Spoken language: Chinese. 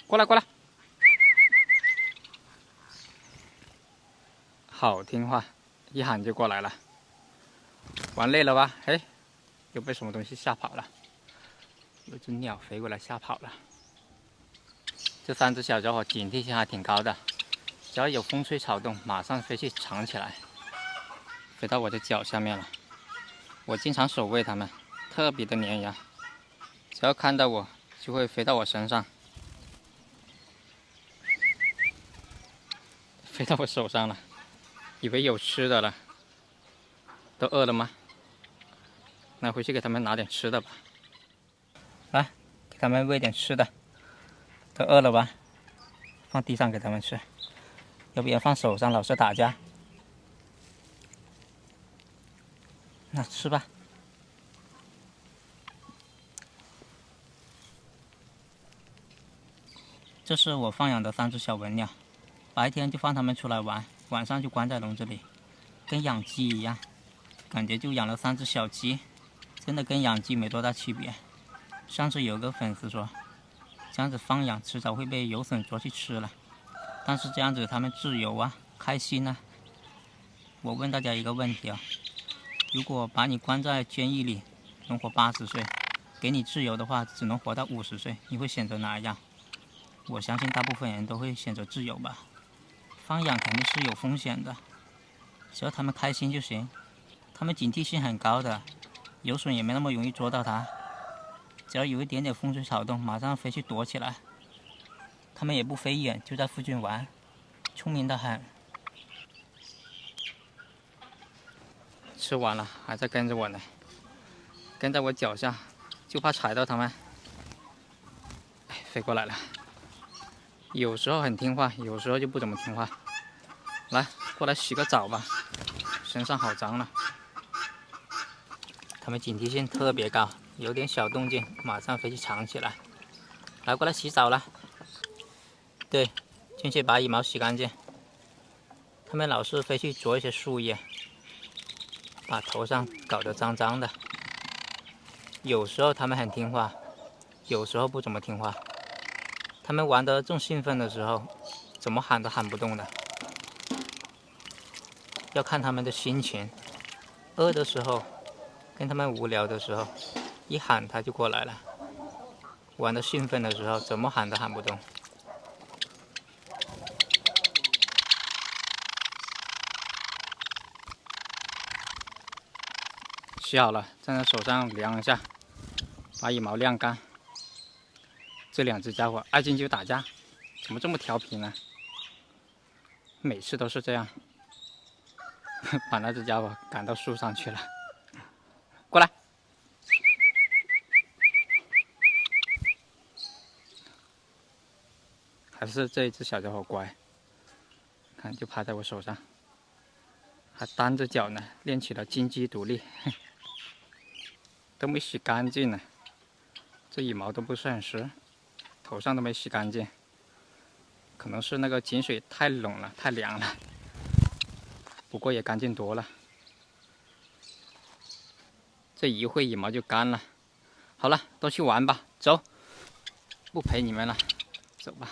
过来过来，好听话，一喊就过来了。玩累了吧？嘿，又被什么东西吓跑了。有只鸟飞过来吓跑了。这3只小家伙警惕性还挺高的，只要有风吹草动，马上飞去藏起来，飞到我的脚下面了。我经常守卫它们，特别的粘牙，只要看到我就会飞到我身上，飞到我手上了，以为有吃的了。都饿了吗？那回去给他们拿点吃的吧。来，给他们喂点吃的。都饿了吧？放地上给他们吃，要不然放手上老是打架。那吃吧。这是我放养的3只小文鸟，白天就放它们出来玩，晚上就关在笼子里，跟养鸡一样，感觉就养了3只小鸡，真的跟养鸡没多大区别。上次有个粉丝说，这样子放养迟早会被有隼捉去吃了，但是这样子它们自由啊，开心啊。我问大家一个问题啊，如果把你关在监狱里，能活80岁，给你自由的话，只能活到50岁，你会选择哪一样？我相信大部分人都会选择自由吧。放养肯定是有风险的，只要他们开心就行。他们警惕性很高的，有隼也没那么容易捉到它。只要有一点点风吹草动，马上飞去躲起来。他们也不飞远，就在附近玩，聪明得很。吃完了还在跟着我呢，跟在我脚下，就怕踩到它们。哎，飞过来了。有时候很听话，有时候就不怎么听话。来，过来洗个澡吧，身上好脏了。它们警惕性特别高，有点小动静马上飞去藏起来。来，过来洗澡了。对，进去把羽毛洗干净。它们老是飞去啄一些树叶，把头上搞得脏脏的。有时候它们很听话，有时候不怎么听话。它们玩得正兴奋的时候，怎么喊都喊不动的。要看它们的心情，饿的时候，跟它们无聊的时候，一喊它就过来了。玩得兴奋的时候，怎么喊都喊不动。洗好了，站在手上量一下，把羽毛晾干。这2只家伙爱进就打架，怎么这么调皮呢？每次都是这样，把那只家伙赶到树上去了。过来，还是这一只小家伙乖，看就趴在我手上，还单着脚呢，练起了金鸡独立，都没洗干净呢，这羽毛都不是很湿，头上都没洗干净，可能是那个井水太冷了，太凉了，不过也干净多了。这一会羽毛就干了。好了，都去玩吧，走，不陪你们了，走吧。